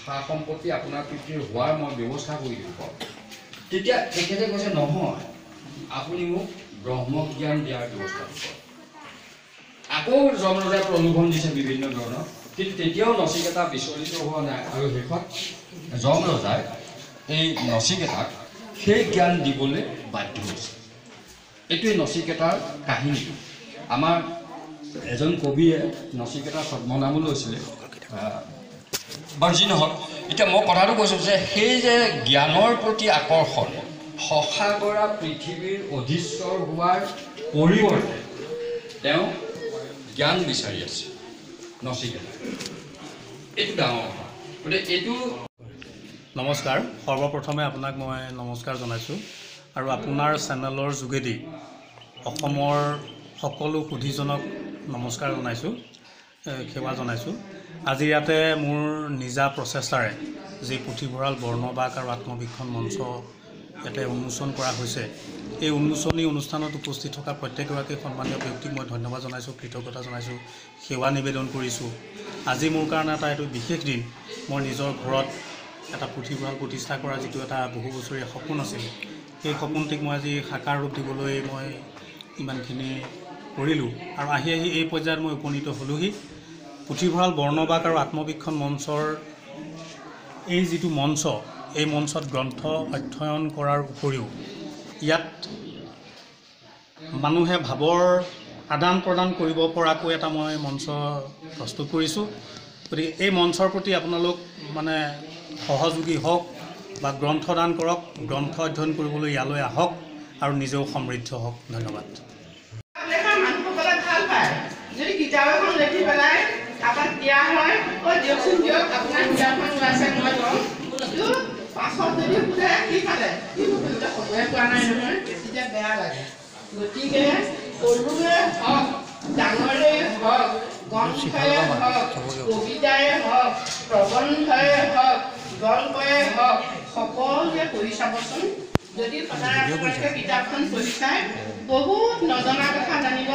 সা সম্পত্তি আপোনাৰ পিতৃৰ হোৱাৰ মই ব্যৱস্থা কৰি দিব পাৰোঁ। তেতিয়া তেখেতে কৈছে নহয়, আপুনি মোক ব্ৰহ্মজ্ঞান দিয়াৰ ব্যৱস্থা কৰক। আকৌ যমৰাজাই প্ৰলোভন দিছে বিভিন্ন ধৰণৰ, কিন্তু তেতিয়াও নচিকেতা বিচলিত হোৱা নাই। আৰু শেষত যমৰাজাই এই নচিকেতাক সেই জ্ঞান দিবলৈ বাধ্য হৈছে। এইটোৱে নচিকেতাৰ কাহিনী। আমাৰ এজন কবিয়ে নচিকেতাৰ ছদ্মনামো লৈছিলে, বাৰু যি নহওক। এতিয়া মই কথাটো কৈছোঁ যে সেই যে জ্ঞানৰ প্ৰতি আকৰ্ষণ, সসাগৰা পৃথিৱীৰ অধীশ্বৰ হোৱাৰ পৰিৱৰ্তে তেওঁ জ্ঞান বিচাৰি আছে নচিকেতা। এইটো ডাঙৰ কথা। গতিকে এইটো নমস্কাৰ। সৰ্বপ্ৰথমে আপোনাক মই নমস্কাৰ জনাইছোঁ আৰু আপোনাৰ চেনেলৰ যোগেদি অসমৰ সকলো সুধীজনক নমস্কাৰ জনাইছোঁ, সেৱা জনাইছোঁ। আজি ইয়াতে মোৰ নিজা প্ৰচেষ্টাৰে যি পুথিভঁৰাল বৰ্ণবাস আৰু আত্মবীক্ষণ মঞ্চ ইয়াতে উন্মোচন কৰা হৈছে, এই উন্মোচনী অনুষ্ঠানত উপস্থিত থকা প্ৰত্যেকগৰাকী সন্মানীয় ব্যক্তিক মই ধন্যবাদ জনাইছোঁ, কৃতজ্ঞতা জনাইছোঁ, সেৱা নিবেদন কৰিছোঁ। আজি মোৰ কাৰণে এটা এইটো বিশেষ দিন। মোৰ নিজৰ ঘৰত এটা পুথিভঁৰাল প্ৰতিষ্ঠা কৰা যিটো এটা বহু বছৰীয়া সপোন আছিল, সেই সপোনটিক মই আজি সাকাৰ ৰূপ দিবলৈ মই ইমানখিনি কৰিলোঁ। আৰু আহি এই পৰ্যায়ত মই উপনীত হ'লোহি। পুথিভঁৰাল বৰ্ণবাস আৰু আত্মবীক্ষণ মঞ্চৰ এই যিটো মঞ্চ, এই মঞ্চত গ্ৰন্থ অধ্যয়ন কৰাৰ উপৰিও ইয়াত মানুহে ভাৱৰ আদান প্ৰদান কৰিব পৰাকৈ এটা মই মঞ্চ প্ৰস্তুত কৰিছোঁ। গতিকে এই মঞ্চৰ প্ৰতি আপোনালোক সহযোগী হওক বা গ্ৰন্থ দান কৰক, গ্ৰন্থ অধ্যয়ন কৰিবলৈ ইয়ালৈ আহক আৰু নিজেও সমৃদ্ধ হওক। ধন্যবাদ। মানুহসকলে ভাল পায় যদি কিতাপ এখন লিখি পেলাই আপোনাক দিয়া হয়, দিয়কচোন দিয়ক, আপোনাৰ কিতাপখন ওলাইছে মই লওঁ। পাছত যদি সোধে কি পালে, সময়ে পোৱা নাই নহয়, তেতিয়া বেয়া লাগে। গতিকে সৰুৱে হওক, ডাঙৰে হওক, গ্ৰন্থই হওক, কবিতাই হওক, প্ৰবন্ধই হওক, গল্পই হওক, সকলোৱে পঢ়ি চাবচোন। যদি সদায় আপোনালোকে কিতাপখন পঢ়ি চায়, বহুত নজনা কথা জানিব।